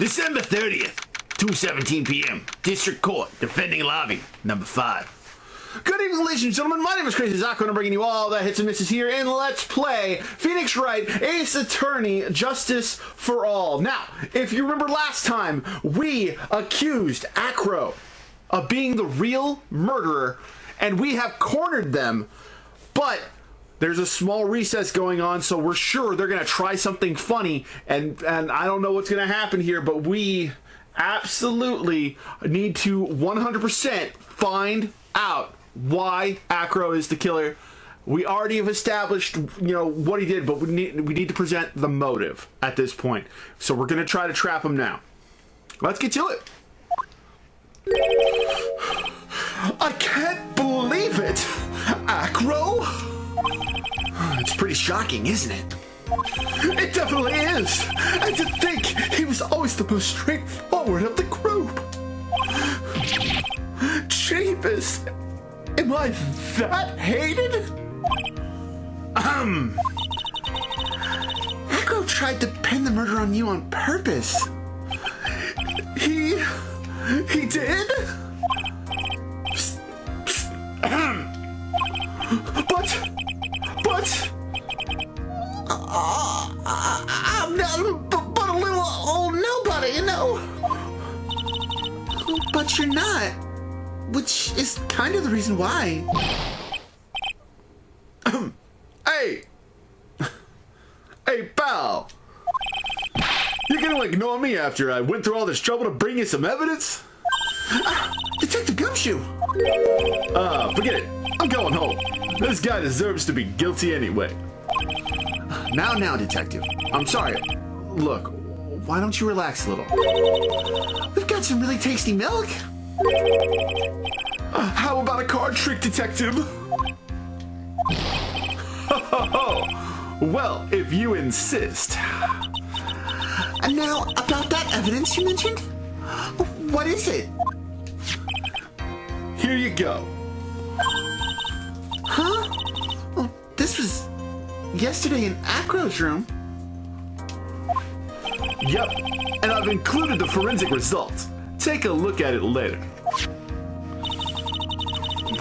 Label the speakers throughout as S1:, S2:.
S1: December 30th, 2:17 p.m. District Court, defending lobby, number 5. Good evening, ladies and gentlemen. My name is CrazyZaku, and I'm bringing you all the hits and misses here in Let's Play Phoenix Wright, Ace Attorney, Justice for All. Now, if you remember last time, we accused Acro of being the real murderer, and we have cornered them, but there's a small recess going on, so we're sure they're going to try something funny, and I don't know what's going to happen here, but we absolutely need to 100% find out why Acro is the killer. We already have established, what he did, but we need to present the motive at this point. So we're going to try to trap him now. Let's get to it. I can't believe it! Acro? It's pretty shocking, isn't it? It definitely is! And to think he was always the most straightforward of the group! Jeebus! Am I that hated? Acro tried to pin the murder on you on purpose. He did? I'm not but a little old nobody, But you're not, which is kind of the reason why. Hey! Hey, pal! You're gonna ignore me after I went through all this trouble to bring you some evidence? Detective Gumshoe! Forget it. I'm going home. This guy deserves to be guilty anyway. Now, Detective. I'm sorry. Look, why don't you relax a little? We've got some really tasty milk. How about a card trick, Detective? Well, if you insist. And now, about that evidence you mentioned? What is it? Here you go. Huh? Well, this was yesterday in Acro's room. Yep, and I've included the forensic results. Take a look at it later.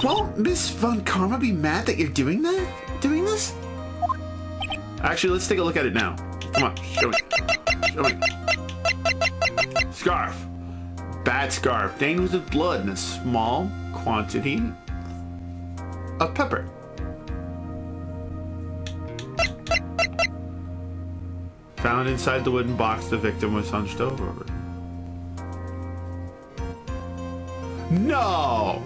S1: Won't Miss Von Karma be mad that you're doing this? Actually, let's take a look at it now. Come on, show me. Scarf. Bad scarf, stained with blood and a small quantity of pepper. Found inside the wooden box the victim was hunched over. No!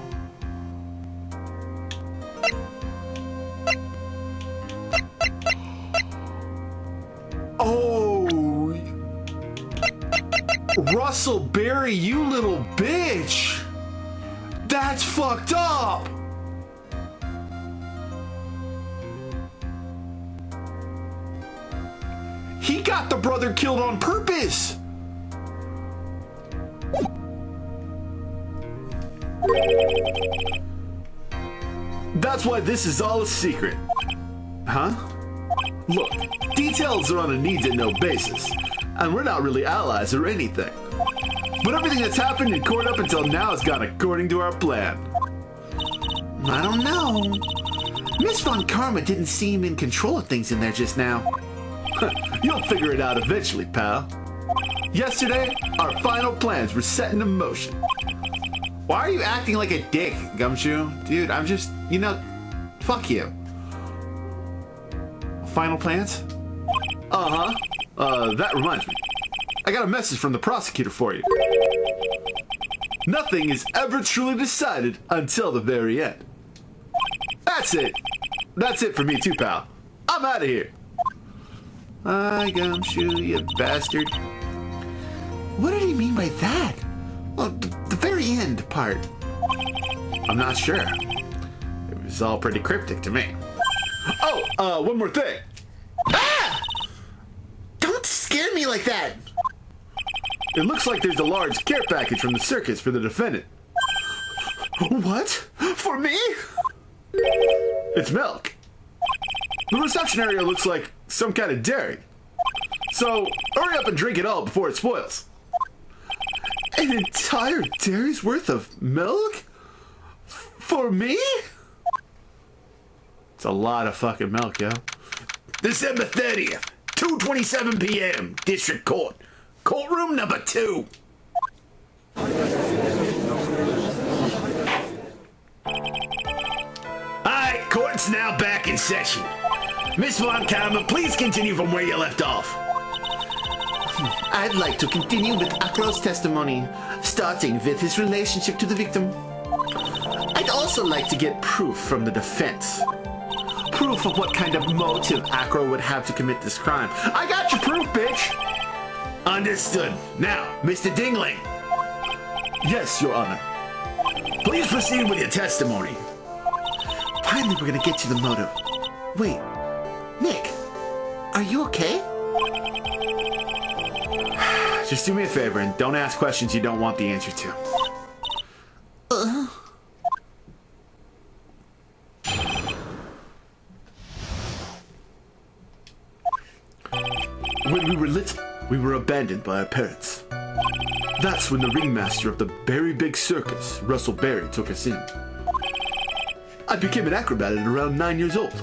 S1: Oh! Russell Berry, you little bitch! That's fucked up! He got the brother killed on purpose! That's why this is all a secret. Huh? Look, details are on a need-to-know basis, and we're not really allies or anything. But everything that's happened in court up until now has gone according to our plan. I don't know. Miss Von Karma didn't seem in control of things in there just now. You'll figure it out eventually, pal. Yesterday, our final plans were set into motion. Why are you acting like a dick, Gumshoe? Dude, I'm just, fuck you. Final plans? That reminds me. I got a message from the prosecutor for you. Nothing is ever truly decided until the very end. That's it. That's it for me too, pal. I'm out of here. Hi, Gumshoe, you bastard. What did he mean by that? Well, the very end part. I'm not sure. It was all pretty cryptic to me. Oh, one more thing. Ah! Don't scare me like that. It looks like there's a large care package from the circus for the defendant. What? For me? It's milk. The reception area looks like some kind of dairy. So, hurry up and drink it all before it spoils. An entire dairy's worth of milk? For me? It's a lot of fucking milk, yo. December 30th, 2:27 p.m., District Court. Courtroom number 2. Alright, court's now back in session. Miss Von Karma, please continue from where you left off. I'd like to continue with Akro's testimony, starting with his relationship to the victim. I'd also like to get proof from the defense. Proof of what kind of motive Akro would have to commit this crime. I got your proof, bitch! Understood. Now, Mr. Dingling. Yes, Your Honor. Please proceed with your testimony. Finally, we're gonna get to the motive. Wait, Nick, are you okay? Just do me a favor and don't ask questions you don't want the answer to. When we were little, we were abandoned by our parents. That's when the ringmaster of the Berry Big Circus, Russell Berry, took us in. I became an acrobat at around 9 years old.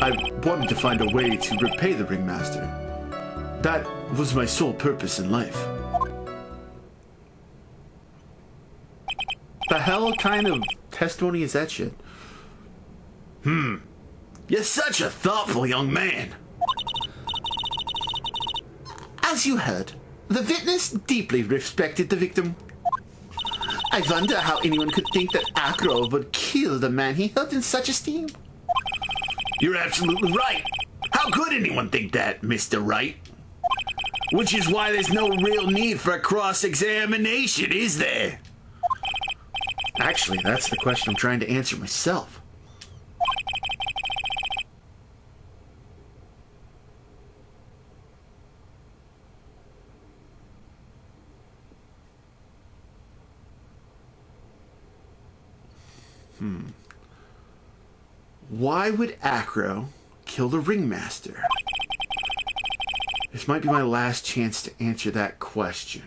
S1: I wanted to find a way to repay the ringmaster. That was my sole purpose in life. The hell kind of testimony is that shit? You're such a thoughtful young man. As you heard, the witness deeply respected the victim. I wonder how anyone could think that Akro would kill the man he held in such esteem. You're absolutely right. How could anyone think that, Mr. Wright? Which is why there's no real need for a cross-examination, is there? Actually, that's the question I'm trying to answer myself. Why would Akro kill the ringmaster? This might be my last chance to answer that question.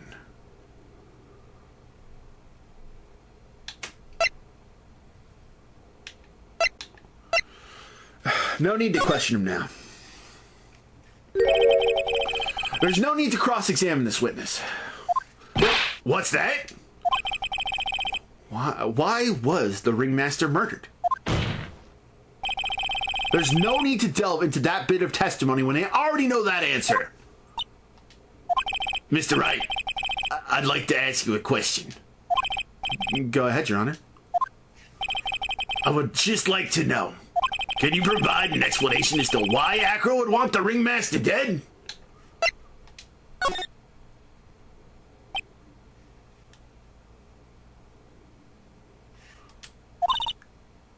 S1: No need to question him now. There's no need to cross-examine this witness. What's that? Why was the ringmaster murdered? There's no need to delve into that bit of testimony when I already know that answer. Mr. Wright, I'd like to ask you a question. Go ahead, Your Honor. I would just like to know, can you provide an explanation as to why Akro would want the ringmaster dead?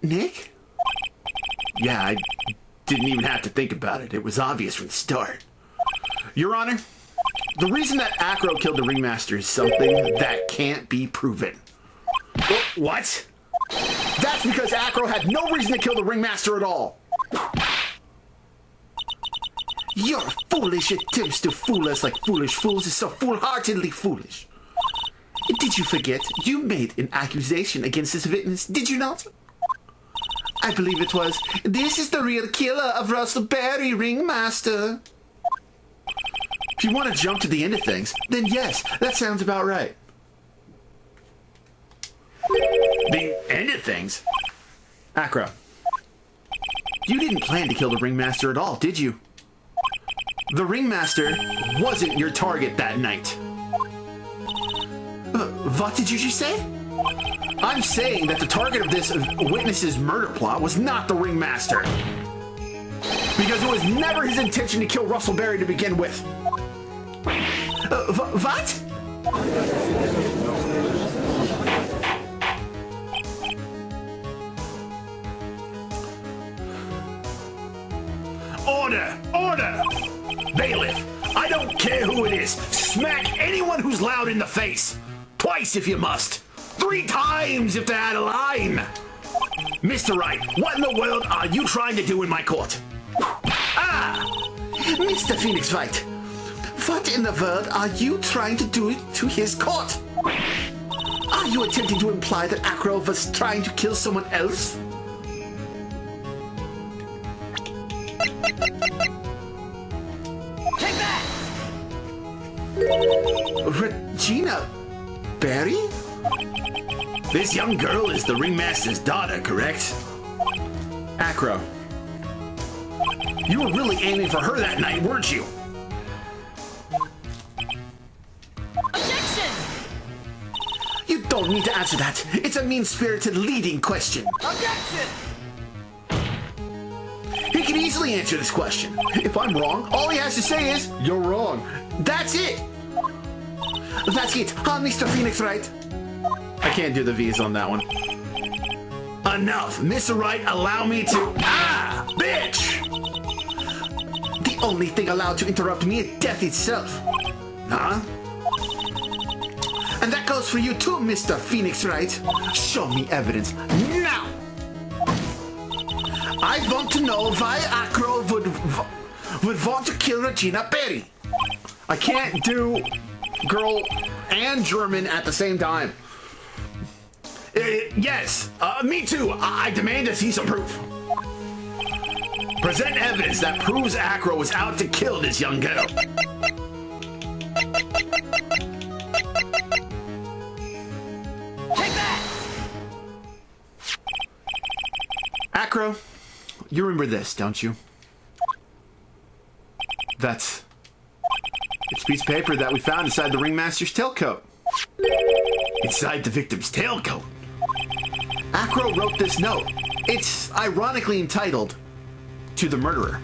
S1: Nick? Yeah, I didn't even have to think about it. It was obvious from the start. Your Honor, the reason that Akro killed the ringmaster is something that can't be proven. What? That's because Akro had no reason to kill the ringmaster at all. Your foolish attempts to fool us like foolish fools is so foolhardily foolish. Did you forget you made an accusation against this witness, did you not? I believe it was, this is the real killer of Russell Berry, ringmaster. If you want to jump to the end of things, then yes, that sounds about right. The end of things? Akro, you didn't plan to kill the ringmaster at all, did you? The ringmaster wasn't your target that night. What did you just say? I'm saying that the target of this witness's murder plot was not the ringmaster. Because it was never his intention to kill Russell Berry to begin with. What? Order! Order! Bailiff, I don't care who it is. Smack anyone who's loud in the face. Twice if you must. 3 times if they're out of line. Mr. Wright, what in the world are you trying to do in my court? Ah! Mr. Phoenix Wright, What in the world are you trying to do to his court? Are you attempting to imply that Acro was trying to kill someone else?
S2: Take that!
S1: Regina Berry? This young girl is the ringmaster's daughter, correct? Acro. You were really aiming for her that night, weren't you?
S2: Objection!
S1: You don't need to answer that. It's a mean-spirited leading question.
S2: Objection!
S1: He can easily answer this question. If I'm wrong, all he has to say is, you're wrong. That's it. That's it, huh, Mr. Phoenix Wright? I can't do the V's on that one. Enough. Mr. Wright, allow me to... Ah! Bitch! The only thing allowed to interrupt me is death itself. Huh? And that goes for you too, Mr. Phoenix Wright. Show me evidence now. I want to know why Acro would want to kill Regina Berry. I can't do girl and German at the same time. Yes, me too. I demand to see some proof. Present evidence that proves Acro was out to kill this young girl.
S2: Take that!
S1: Acro, you remember this, don't you? It's a piece of paper that we found inside the ringmaster's tailcoat. Inside the victim's tailcoat? Acro wrote this note. It's ironically entitled, "To the Murderer."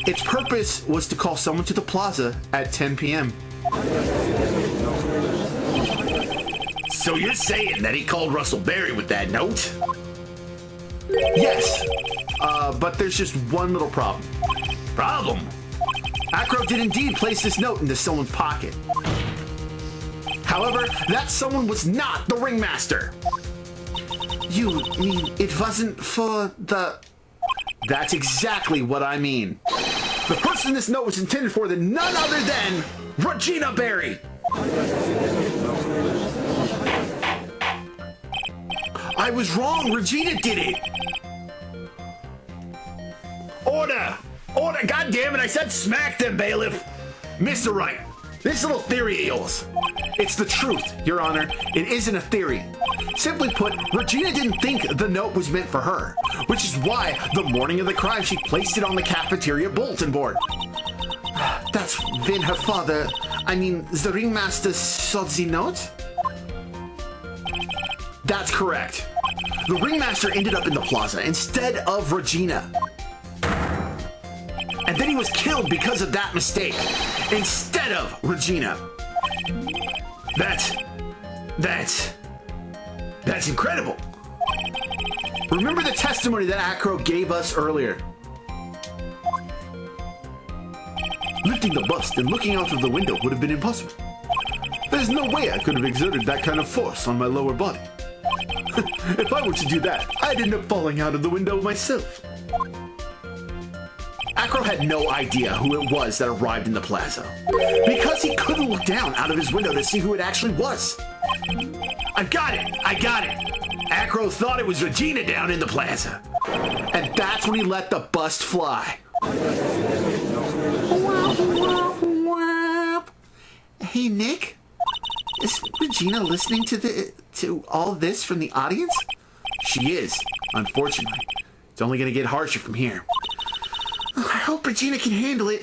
S1: Its purpose was to call someone to the plaza at 10 p.m. So you're saying that he called Russell Berry with that note? Yes, but there's just one little problem. Problem? Acro did indeed place this note into someone's pocket. However, that someone was not the ringmaster. You mean it wasn't for the... That's exactly what I mean. The person this note was intended for than none other than Regina Berry. I was wrong. Regina did it. Order! Order! God damn it! I said smack them, bailiff. Mr. Wright, this little theory of yours. It's the truth, Your Honor. It isn't a theory. Simply put, Regina didn't think the note was meant for her, which is why the morning of the crime she placed it on the cafeteria bulletin board. That's when her father, the ringmaster, saw the note? That's correct. The ringmaster ended up in the plaza instead of Regina. And then he was killed because of that mistake, instead of Regina. That's incredible. Remember the testimony that Acro gave us earlier. Lifting the bust and looking out of the window would have been impossible. There's no way I could have exerted that kind of force on my lower body. If I were to do that, I'd end up falling out of the window myself. Acro had no idea who it was that arrived in the plaza, because he couldn't look down out of his window to see who it actually was. I got it! Acro thought it was Regina down in the plaza. And that's when he let the bust fly. Hey, Nick? Is Regina listening to all this from the audience? She is, unfortunately. It's only gonna get harsher from here. I hope Regina can handle it.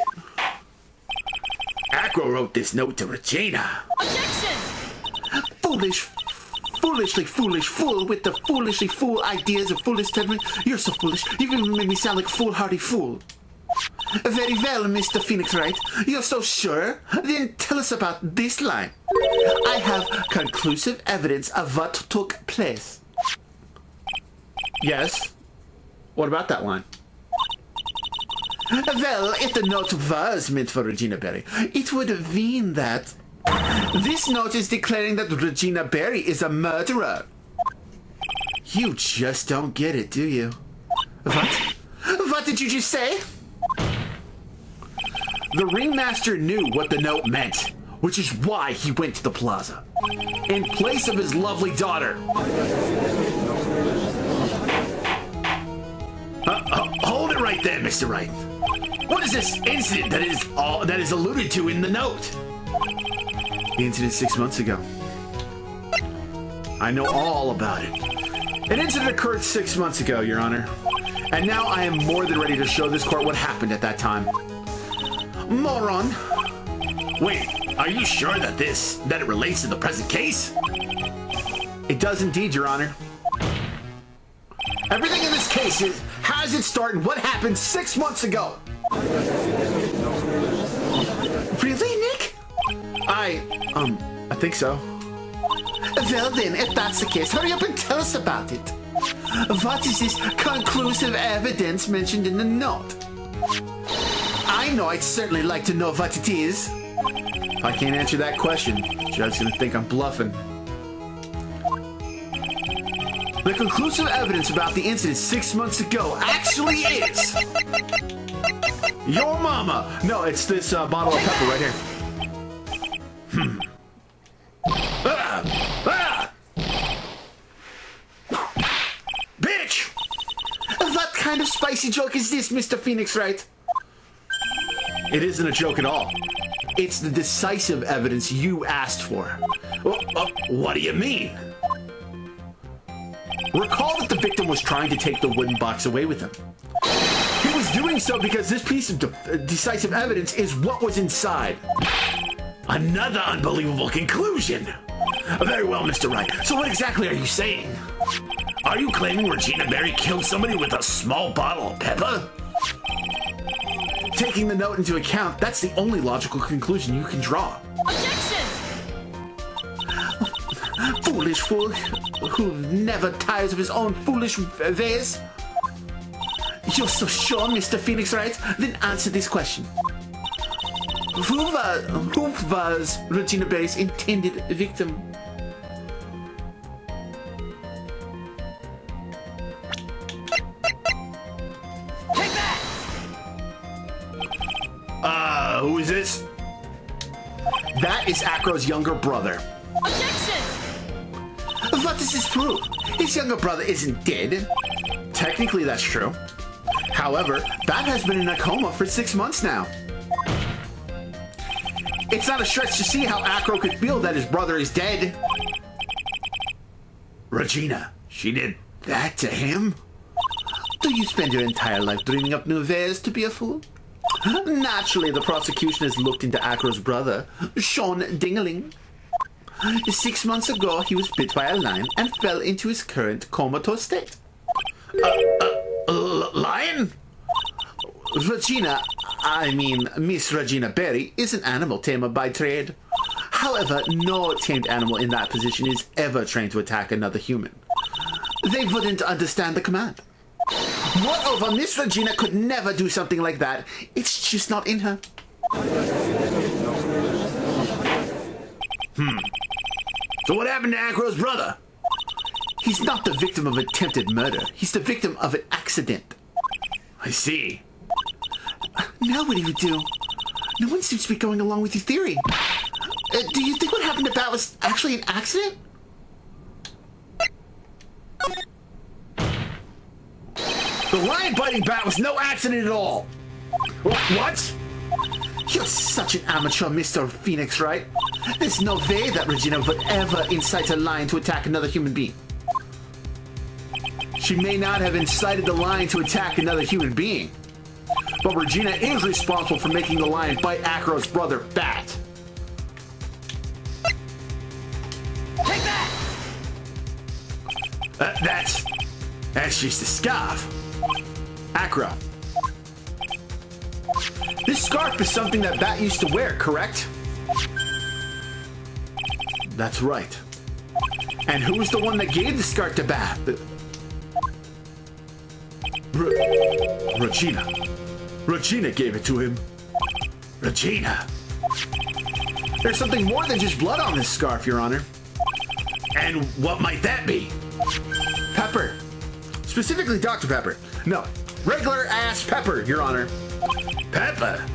S1: Acro wrote this note to Regina.
S2: Objection!
S1: Foolishly foolish fool with the foolishly fool ideas of foolish temperament. You're so foolish. You even made me sound like a foolhardy fool. Very well, Mr. Phoenix Wright. You're so sure? Then tell us about this line. I have conclusive evidence of what took place. Yes? What about that line? Well, if the note was meant for Regina Berry, it would mean that this note is declaring that Regina Berry is a murderer. You just don't get it, do you? What? What did you just say? The ringmaster knew what the note meant, which is why he went to the plaza. In place of his lovely daughter. Hold it right there, Mr. Wright. What is this incident that is alluded to in the note? The incident 6 months ago. I know all about it. An incident occurred 6 months ago, Your Honor. And now I am more than ready to show this court what happened at that time. Moron.
S3: Wait, are you sure that it relates to the present case?
S1: It does indeed, Your Honor. Everything in this case has its start in what happened 6 months ago. Really, Nick? I think so. Well then, if that's the case, hurry up and tell us about it. What is this conclusive evidence mentioned in the note? I know I'd certainly like to know what it is. If I can't answer that question, the judge's gonna think I'm bluffing. The conclusive evidence about the incident 6 months ago actually is... your mama! No, it's this bottle of pepper right here.
S3: Bitch!
S1: What kind of spicy joke is this, Mr. Phoenix Wright? It isn't a joke at all. It's the decisive evidence you asked for.
S3: What do you mean?
S1: Recall that the victim was trying to take the wooden box away with him. He was doing so because this piece of decisive evidence is what was inside.
S3: Another unbelievable conclusion. Very well, Mr. Wright. So what exactly are you saying? Are you claiming Regina Berry killed somebody with a small bottle of pepper?
S1: Taking the note into account, that's the only logical conclusion you can draw.
S2: Objection!
S1: Foolish fool, who never tires of his own foolish ways. You're so sure, Mr. Phoenix Wright? Then answer this question. Who was Regina Berry's intended victim?
S2: Take that!
S3: Who is this?
S1: That is Acro's younger brother.
S2: Objection!
S1: What does this prove? His younger brother isn't dead. Technically, that's true. However, Bat has been in a coma for 6 months now. It's not a stretch to see how Acro could feel that his brother is dead.
S3: Regina, she did
S1: That to him? Do you spend your entire life dreaming up new ways to be a fool? Naturally, the prosecution has looked into Acro's brother, Sean Dingaling. 6 months ago, he was bit by a lion and fell into his current comatose state.
S3: Lion?
S1: Miss Regina Berry is an animal tamer by trade. However, no tamed animal in that position is ever trained to attack another human. They wouldn't understand the command. Moreover, Miss Regina could never do something like that. It's just not in her.
S3: So what happened to Acro's brother?
S1: He's not the victim of attempted murder. He's the victim of an accident.
S3: I see.
S1: Now what do you do? No one seems to be going along with your theory. Do you think what happened to Bat was actually an accident?
S3: The lion biting Bat was no accident at all. What?
S1: You're such an amateur, Mr. Phoenix, Wright? There's no way that Regina would ever incite a lion to attack another human being. She may not have incited the lion to attack another human being, but Regina is responsible for making the lion bite Acro's brother, Bat.
S2: Take that!
S3: That's just a scarf.
S1: Acro. This scarf is something that Bat used to wear, correct? That's right. And who was the one that gave the scarf to Bat? Regina. Regina gave it to him.
S3: Regina.
S1: There's something more than just blood on this scarf, Your Honor.
S3: And what might that be?
S1: Pepper. Specifically Dr. Pepper. No, regular ass pepper, Your Honor.
S3: Pepper.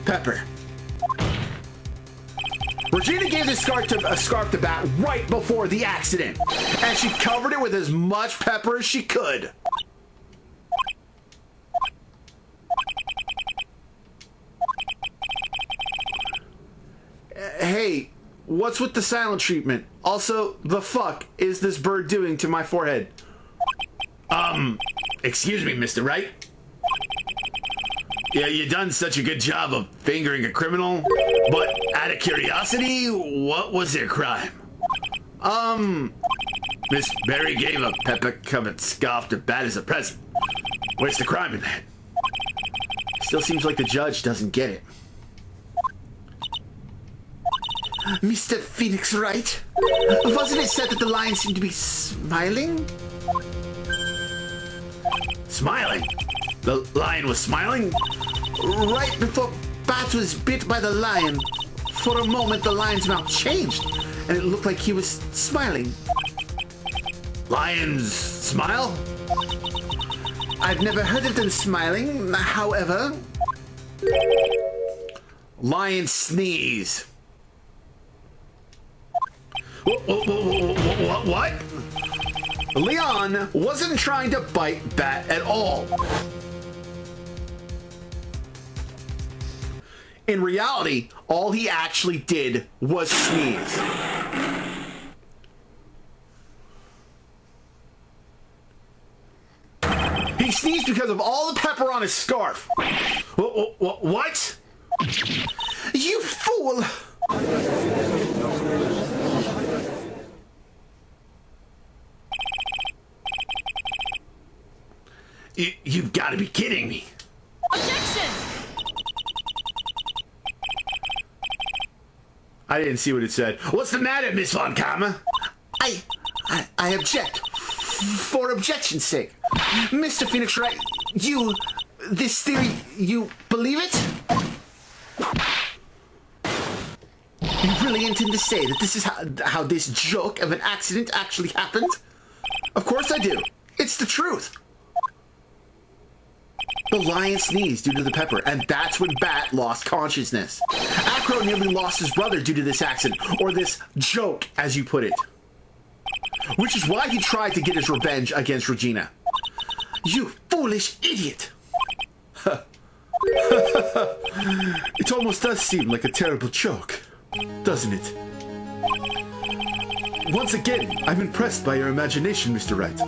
S1: Pepper. Regina gave this scarf to Bat right before the accident, and she covered it with as much pepper as she could. Hey, what's with the silent treatment? Also, the fuck is this bird doing to my forehead?
S3: Excuse me, Mr. Wright. Yeah, you done such a good job of fingering a criminal, but out of curiosity, what was their crime? Miss Berry gave a pepper-covered scarf to Bat as a present. Where's the crime in that?
S1: Still seems like the judge doesn't get it. Mr. Phoenix Wright, wasn't it said that the lion seemed to be smiling?
S3: Smiling? The lion was smiling?
S1: Right before Bat was bit by the lion, for a moment the lion's mouth changed, and it looked like he was smiling.
S3: Lions smile?
S1: I've never heard of them smiling, however.
S3: Lions sneeze. What?
S1: Leon wasn't trying to bite Bat at all. In reality, all he actually did was sneeze. He sneezed because of all the pepper on his scarf.
S3: What?
S1: You fool!
S3: You've got to be kidding me.
S2: Objection!
S1: I didn't see what it said.
S3: What's the matter, Miss Von Karma?
S1: I object. For objection's sake. Mr. Phoenix Wright, this theory, you believe it? You really intend to say that this is how this joke of an accident actually happened? Of course I do. It's the truth. The lion sneezed due to the pepper, and that's when Bat lost consciousness. Acro nearly lost his brother due to this accident, or this joke, as you put it. Which is why he tried to get his revenge against Regina. You foolish idiot! It almost does seem like a terrible joke, doesn't it? Once again, I'm impressed by your imagination, Mr. Wright.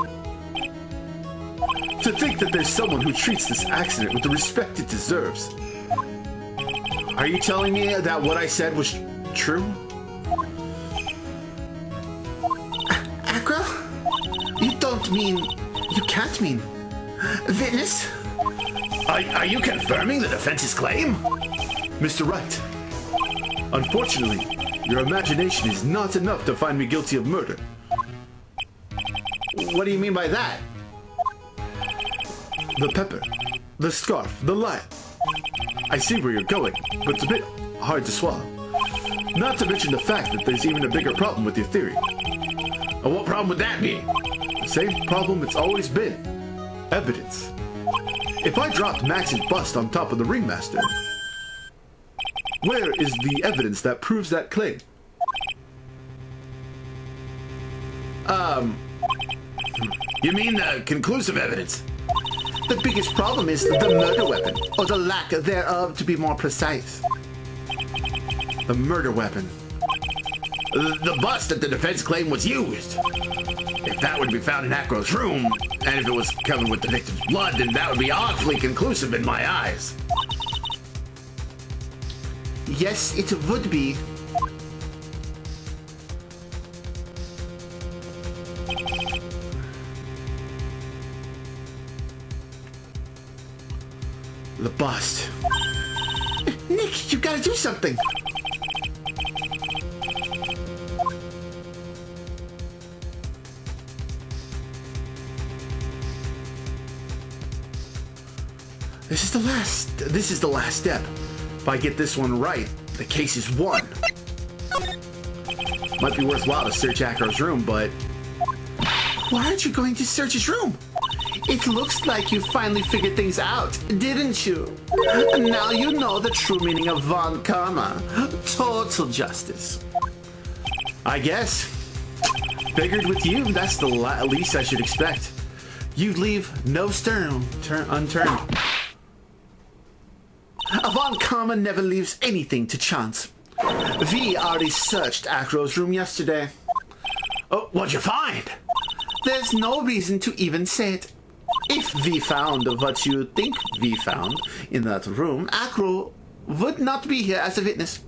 S1: To think that there's someone who treats this accident with the respect it deserves. Are you telling me that what I said was true? Acro? You don't mean... You can't mean... Witness?
S3: Are you confirming the defense's claim?
S1: Mr. Wright, unfortunately, your imagination is not enough to find me guilty of murder. What do you mean by that? The pepper, the scarf, the lion. I see where you're going, but it's a bit hard to swallow. Not to mention the fact that there's even a bigger problem with your theory.
S3: What problem would that be?
S1: The same problem it's always been. Evidence. If I dropped Max's bust on top of the Ringmaster, where is the evidence that proves that claim?
S3: You mean the conclusive evidence?
S1: The biggest problem is the murder weapon, or the lack thereof, to be more precise. The murder weapon.
S3: The bust that the defense claimed was used. If that would be found in Acro's room, and if it was covered with the victim's blood, then that would be awfully conclusive in my eyes.
S1: Yes, it would be. The bust. Nick, you gotta do something. This is the last step. If I get this one right, the case is won. Might be worthwhile to search Acro's room, but... Why aren't you going to search his room? It looks like you finally figured things out, didn't you? Now you know the true meaning of von Karma. Total justice. I guess. Figured with you, that's the least I should expect. You'd leave no stone unturned. Von Karma never leaves anything to chance. V already searched Acro's room yesterday.
S3: Oh, what'd you find?
S1: There's no reason to even say it. If V found what you think V found in that room, Acro would not be here as a witness.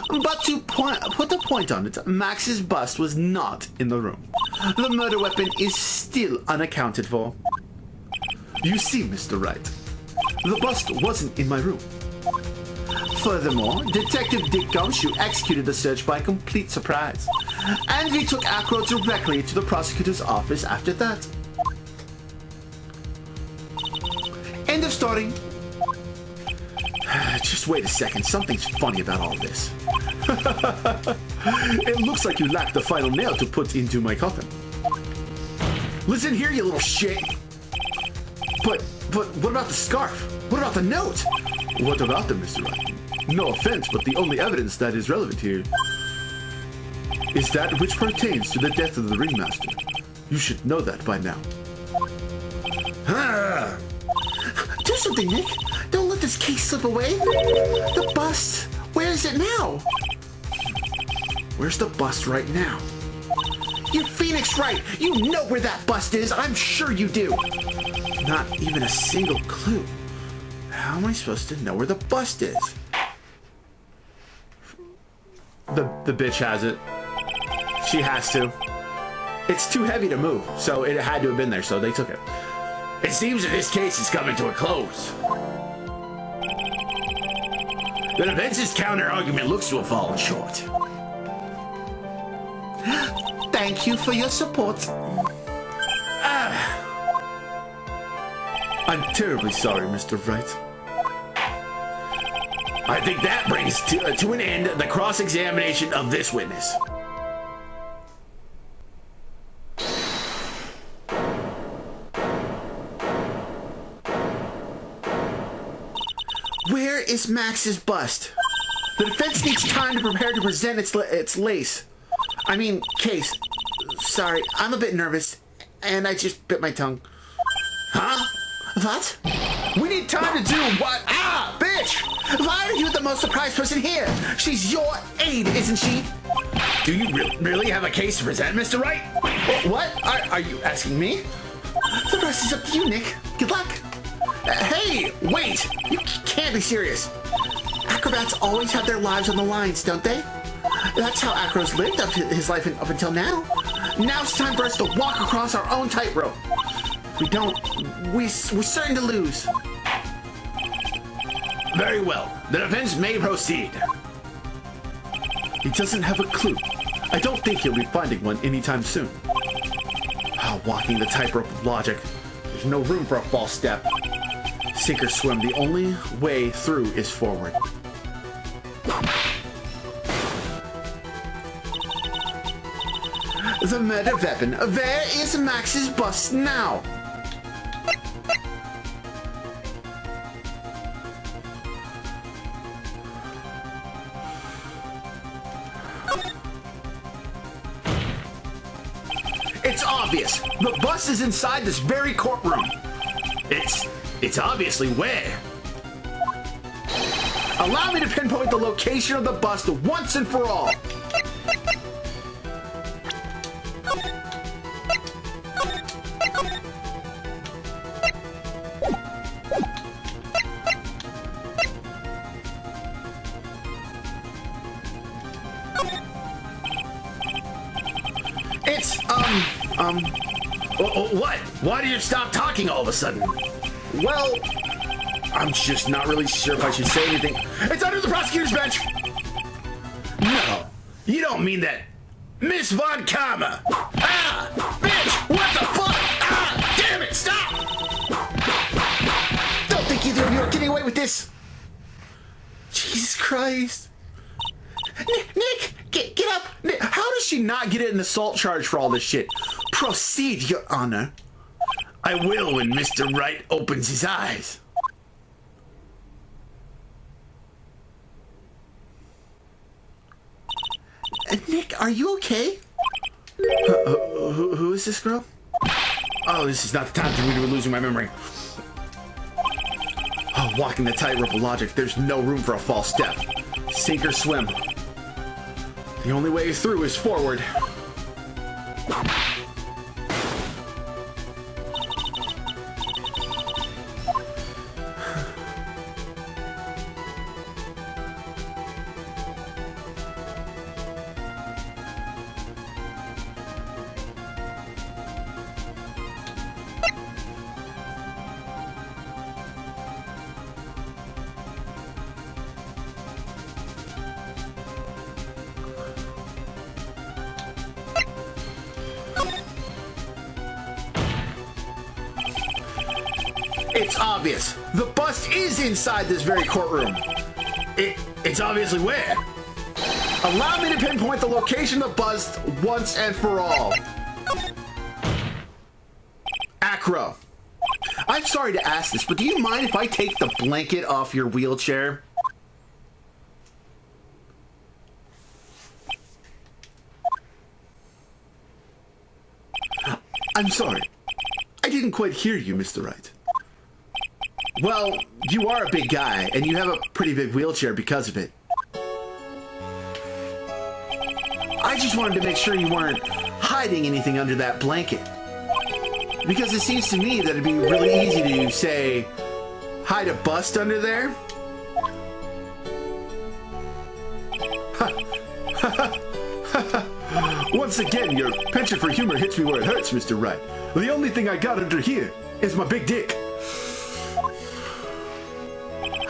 S1: But to put a point on it, Max's bust was not in the room. The murder weapon is still unaccounted for. You see, Mr. Wright, the bust wasn't in my room. Furthermore, Detective Dick Gumshoe executed the search by complete surprise, and we took Acro directly to the prosecutor's office after that. End of story. Just wait a second, something's funny about all this. It looks like you lack the final nail to put into my coffin.
S3: Listen here, you little shit.
S1: But what about the scarf? What about the note?
S4: What about them, Mr. Wright? No offense, but the only evidence that is relevant here is that which pertains to the death of the ringmaster. You should know that by now.
S1: Do something, Nick. Don't let this case slip away. The bust. Where is it now?
S4: Where's the bust right now?
S1: You Phoenix Wright. You know where that bust is. I'm sure you do.
S4: Not even a single clue. How am I supposed to know where the bust is?
S1: The bitch has it. She has to. It's too heavy to move, so it had to have been there, so they took it.
S3: It seems that this case is coming to a close. The defense's counter-argument looks to have fallen short.
S1: Thank you for your support.
S4: I'm terribly sorry, Mr. Wright.
S3: I think that brings to an end the cross-examination of this witness.
S1: Where is Max's bust? The defense needs time to prepare to present its case. Sorry, I'm a bit nervous, and I just bit my tongue.
S3: Huh?
S1: What? We need time to do what? Ah, bitch! Why are you the most surprised person here? She's your aide, isn't she?
S3: Do you really have a case to present, Mr. Wright?
S1: What? Are you asking me? The rest is up to you, Nick. Good luck. Hey, wait! You can't be serious. Acrobats always have their lives on the lines, don't they? That's how Acro's lived his life up until now. Now it's time for us to walk across our own tightrope. If we don't, we're certain to lose.
S3: Very well. The defense may proceed.
S4: He doesn't have a clue. I don't think he'll be finding one anytime soon.
S1: Walking the tightrope of logic. There's no room for a false step. Sink or swim, the only way through is forward. The murder weapon. Where is Max's bust now? It's obvious. The bust is inside this very courtroom.
S3: It's obviously where.
S1: Allow me to pinpoint the location of the bust once and for all. It's,
S3: What? Why do you stop talking all of a sudden?
S1: well, I'm just not really sure if I should say anything.
S3: It's under the prosecutor's bench! No, you don't mean that. Miss Von Karma! Ah! Bitch! What the fuck? Ah! Damn it! Stop!
S1: Don't think either of you are getting away with this. Jesus Christ. Nick, get up. Nick, how does she not get an assault charge for all this shit? Proceed, Your Honor.
S3: I will when Mr. Wright opens his eyes.
S1: Nick, are you okay? Who is this girl?
S3: Oh, this is not the time for me to be losing my memory.
S1: Oh, walking the tightrope of logic, there's no room for a false step. Sink or swim. The only way through is forward. It's obvious. The bust is inside this very courtroom.
S3: It's obviously where?
S1: Allow me to pinpoint the location of the bust once and for all. Acro, I'm sorry to ask this, but do you mind if I take the blanket off your wheelchair?
S4: I'm sorry. I didn't quite hear you, Mr. Wright.
S1: Well, you are a big guy, and you have a pretty big wheelchair because of it. I just wanted to make sure you weren't hiding anything under that blanket. Because it seems to me that it'd be really easy to, say, hide a bust under there.
S4: Once again, your penchant for humor hits me where it hurts, Mr. Wright. The only thing I got under here is my big dick.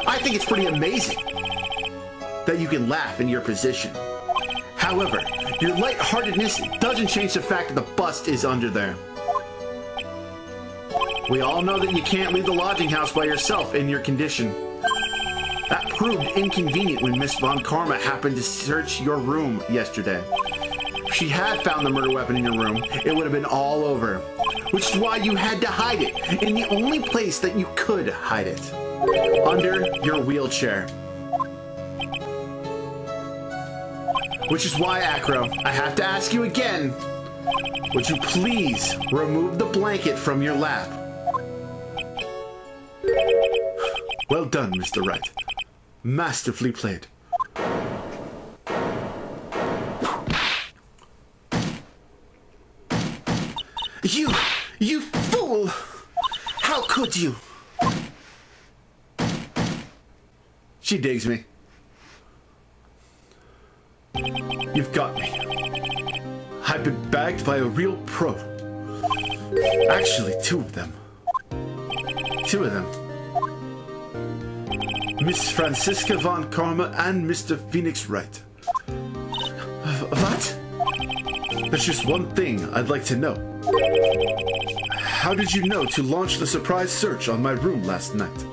S1: I think it's pretty amazing that you can laugh in your position. However, your lightheartedness doesn't change the fact that the bust is under there. We all know that you can't leave the lodging house by yourself in your condition. That proved inconvenient when Miss Von Karma happened to search your room yesterday. If she had found the murder weapon in your room, it would have been all over. Which is why you had to hide it in the only place that you could hide it. Under your wheelchair. Which is why, Acro, I have to ask you again, would you please remove the blanket from your lap?
S4: Well done, Mr. Wright. Masterfully played.
S1: You fool! How could you?
S4: She digs me. You've got me. I've been bagged by a real pro. Actually, two of them. Miss Franziska Von Karma and Mr. Phoenix Wright.
S1: What?
S4: There's just one thing I'd like to know. How did you know to launch the surprise search on my room last night?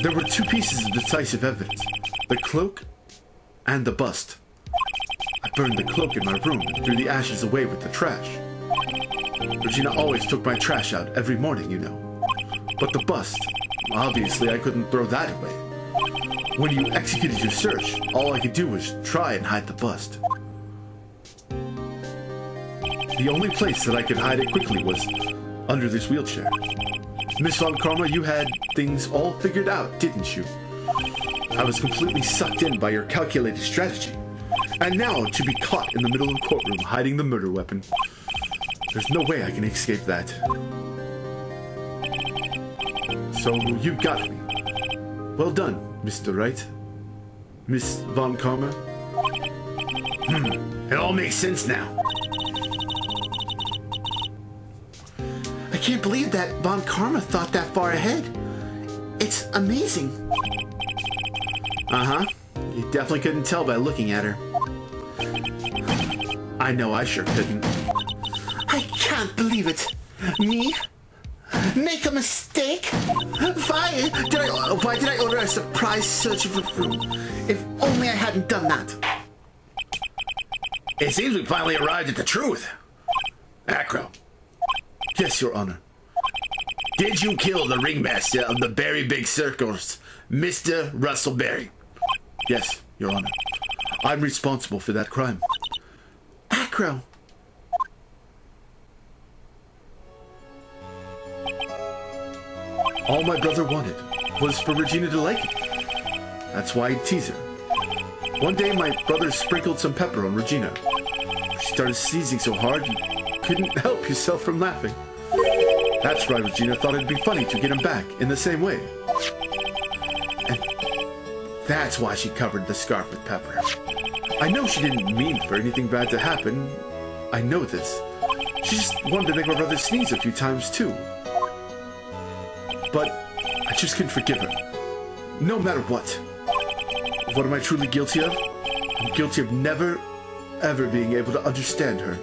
S4: There were two pieces of decisive evidence. The cloak and the bust. I burned the cloak in my room and threw the ashes away with the trash. Regina always took my trash out every morning, you know. But the bust, obviously I couldn't throw that away. When you executed your search, all I could do was try and hide the bust. The only place that I could hide it quickly was under this wheelchair. Miss Von Karma, you had things all figured out, didn't you? I was completely sucked in by your calculated strategy. And now, to be caught in the middle of the courtroom hiding the murder weapon. There's no way I can escape that. So, you got me. Well done, Mr. Wright. Miss Von Karma.
S3: It all makes sense now.
S1: I can't believe that Von Karma thought that far ahead. It's amazing.
S4: Uh-huh. You definitely couldn't tell by looking at her. I know I sure couldn't.
S1: I can't believe it. Me? Make a mistake? Why did I order a surprise search of the room? If only I hadn't done that.
S3: It seems we finally arrived at the truth. Acro,
S4: Yes, Your Honor.
S3: Did you kill the ringmaster of the Berry Big Circus, Mr. Russell Berry?
S4: Yes, Your Honor. I'm responsible for that crime.
S1: Acro.
S4: All my brother wanted was for Regina to like it. That's why I'd tease her. One day, my brother sprinkled some pepper on Regina. She started sneezing so hard, you couldn't help yourself from laughing. That's why Regina thought it'd be funny to get him back in the same way. And that's why she covered the scarf with pepper. I know she didn't mean for anything bad to happen. I know this. She just wanted to make my brother sneeze a few times, too. But I just couldn't forgive her. No matter what. What am I truly guilty of? I'm guilty of never, ever being able to understand her.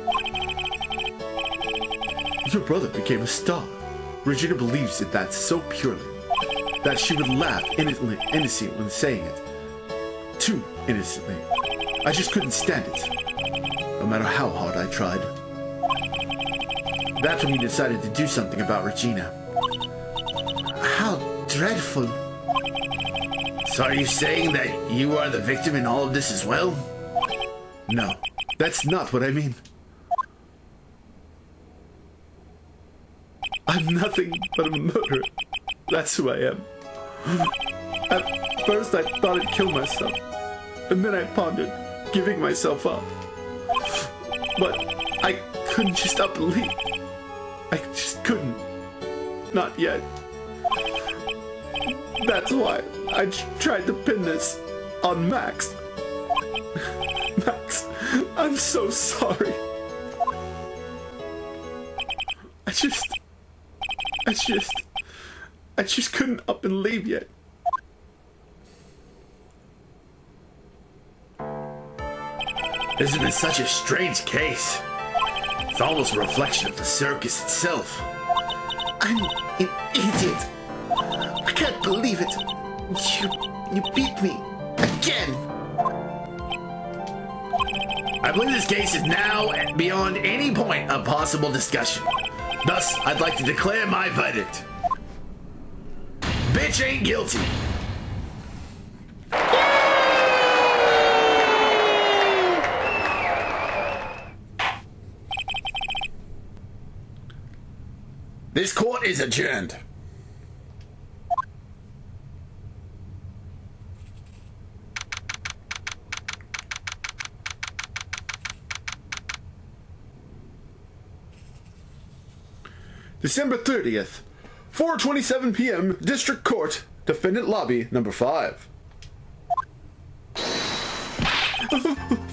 S4: Your brother became a star. Regina believes in that so purely that she would laugh innocently when saying it. Too innocently. I just couldn't stand it, no matter how hard I tried. That's when you decided to do something about Regina.
S1: How dreadful.
S3: So are you saying that you are the victim in all of this as well?
S4: No, that's not what I mean. I'm nothing but a murderer. That's who I am. At first I thought I'd kill myself. And then I pondered giving myself up. But I couldn't just up and leave. I just couldn't. Not yet. That's why I tried to pin this on Max. Max, I'm so sorry. I just couldn't up and leave yet.
S3: This has been such a strange case. It's almost a reflection of the circus itself.
S1: I'm an idiot. I can't believe it. You beat me. Again.
S3: I believe this case is now beyond any point of possible discussion. Thus, I'd like to declare my verdict. Bitch ain't guilty. This court is adjourned.
S4: December 30th, 4:27 p.m., District Court, Defendant Lobby, number 5.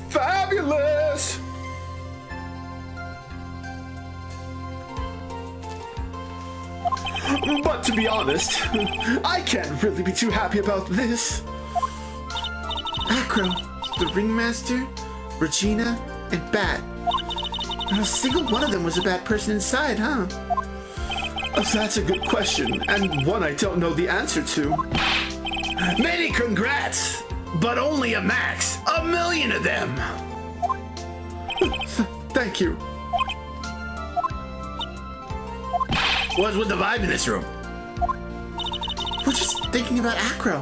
S4: Fabulous! But to be honest, I can't really be too happy about this.
S1: Acro, the ringmaster, Regina, and Bat. Not a single one of them was a bad person inside, huh?
S4: That's a good question, and one I don't know the answer to.
S3: Many congrats, but only a max. 1,000,000 of them.
S4: Thank you.
S3: What's with the vibe in this room?
S1: We're just thinking about Acro.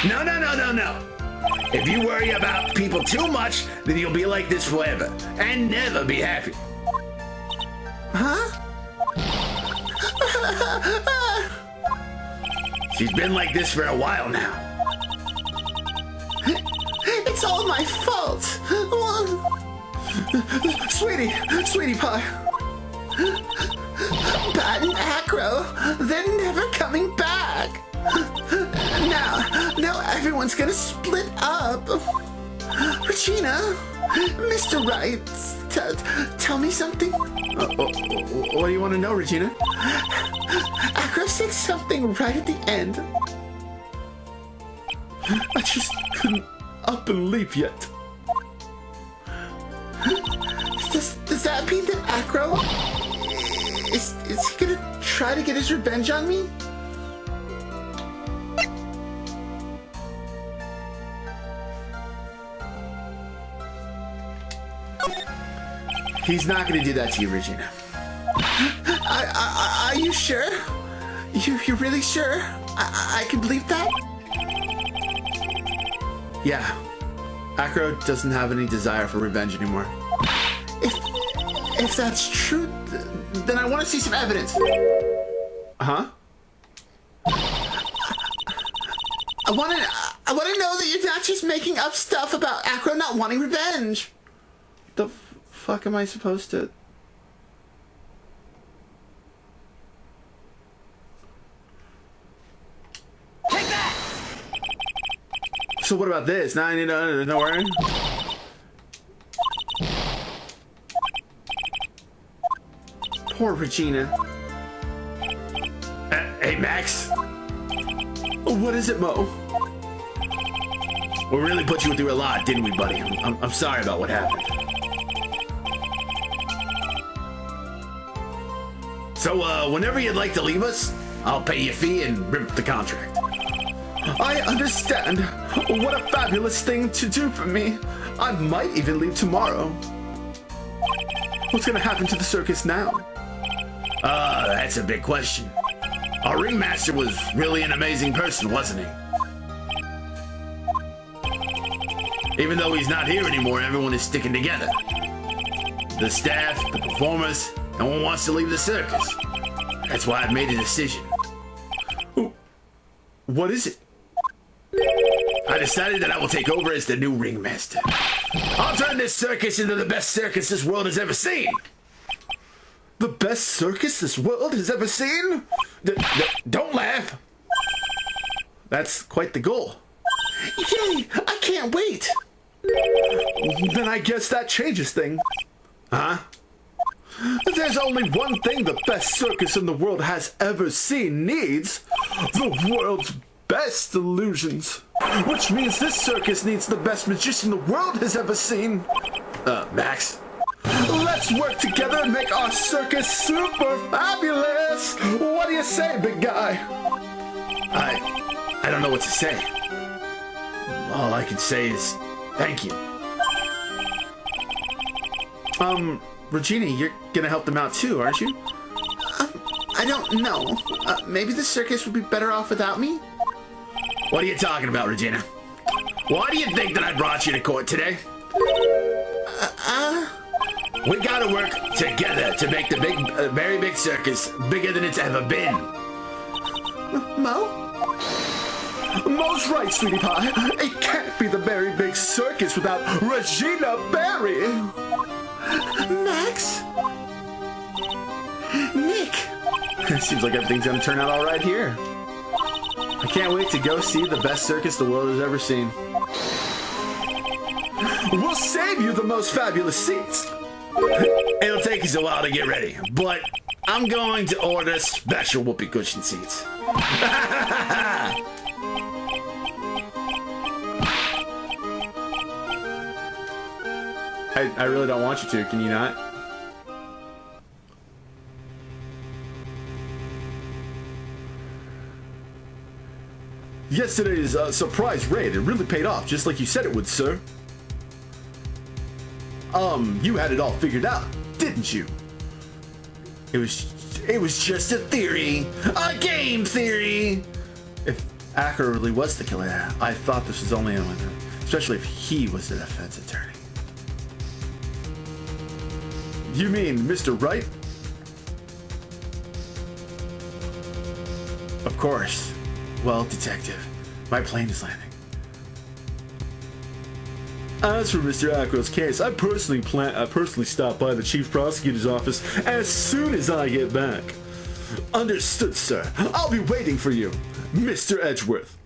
S3: No. If you worry about people too much, then you'll be like this forever and never be happy.
S1: Huh?
S3: She's been like this for a while now.
S1: It's all my fault. Sweetie pie. Bat and Acro, they're never coming back. Now everyone's gonna split up. Regina, Mr. Wright, tell me something.
S4: What do you want to know, Regina?
S1: Acro said something right at the end.
S4: I just couldn't up and leave yet.
S1: Does that mean that Acro is he gonna try to get his revenge on me?
S4: He's not going to do that to you, Regina.
S1: Are you sure? You're really sure? I can believe that? Yeah. Acro doesn't have any desire for revenge anymore. If that's true, then I want to see some evidence. Huh? I want to know that you're not just making up stuff about Acro not wanting revenge. The fuck am I supposed to...
S2: Take that!
S1: So what about this? Now I need to know where. Poor Regina.
S3: Hey, Max.
S1: What is it, Mo?
S3: We really put you through a lot, didn't we, buddy? I'm sorry about what happened. So, whenever you'd like to leave us, I'll pay you a fee and rip the contract.
S1: I understand. What a fabulous thing to do for me. I might even leave tomorrow. What's gonna happen to the circus now?
S3: That's a big question. Our ringmaster was really an amazing person, wasn't he? Even though he's not here anymore, everyone is sticking together. The staff, the performers, no one wants to leave the circus. That's why I've made a decision.
S1: What is it?
S3: I decided that I will take over as the new ringmaster. I'll turn this circus into the best circus this world has ever seen.
S1: The best circus this world has ever seen?
S3: Don't laugh.
S1: That's quite the goal. Yay! I can't wait! Then I guess that changes things.
S3: Huh?
S1: There's only one thing the best circus in the world has ever seen needs. The world's best illusions. Which means this circus needs the best magician the world has ever seen.
S3: Max?
S1: Let's work together and make our circus super fabulous! What do you say, big guy?
S3: I don't know what to say. All I can say is thank you.
S1: Regina, you're gonna help them out too, aren't you? I don't know. Maybe the circus would be better off without me?
S3: What are you talking about, Regina? Why do you think that I brought you to court today? We gotta work together to make the very big circus bigger than it's ever been.
S1: Mo? Mo's right, sweetie pie. It can't be the very big circus without Regina Berry. Max? Nick? Seems like everything's gonna turn out all right here. I can't wait to go see the best circus the world has ever seen. We'll save you the most fabulous seats.
S3: It'll take us a while to get ready, but I'm going to order special whoopee cushion seats.
S1: I really don't want you to, can you not? Yesterday's surprise raid, it really paid off, just like you said it would, sir. You had it all figured out, didn't you? It was just a theory, a game theory. If Acker really was the killer, I thought this was only a winner, especially if he was the defense attorney. You mean Mr. Wright? Of course. Well, detective, my plane is landing. As for Mr. Acro's case, I personally stop by the chief prosecutor's office as soon as I get back. Understood, sir. I'll be waiting for you, Mr. Edgeworth.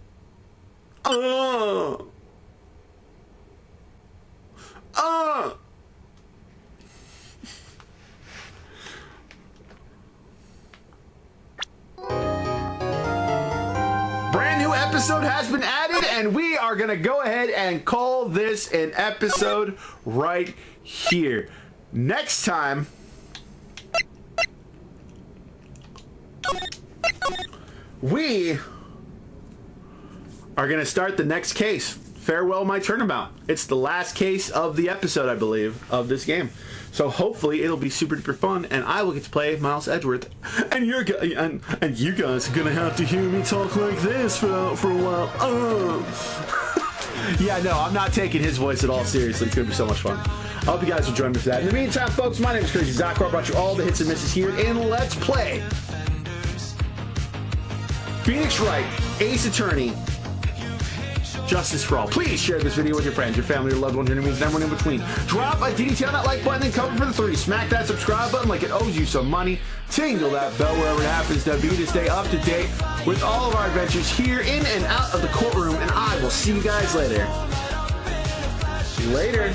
S1: Brand new episode has been added, and we are gonna go ahead and call this an episode right here. Next time, we are gonna start the next case. Farewell, my Turnabout. It's the last case of the episode, I believe, of this game. So hopefully it'll be super duper fun, and I will get to play Miles Edgeworth. And you guys are gonna have to hear me talk like this for a while. Yeah, no, I'm not taking his voice at all seriously. It's gonna be so much fun. I hope you guys will join me for that. In the meantime, folks, my name is CrazyZaku. I brought you all the hits and misses here in Let's Play Phoenix Wright, Ace Attorney, Justice for All. Please share this video with your friends, your family, your loved ones, your enemies, and everyone in between. Drop a DDT on that like button and cover for the 3. Smack that subscribe button like it owes you some money. Tingle that bell wherever it happens to be to stay up to date with all of our adventures here in and out of the courtroom. And I will see you guys later. Later.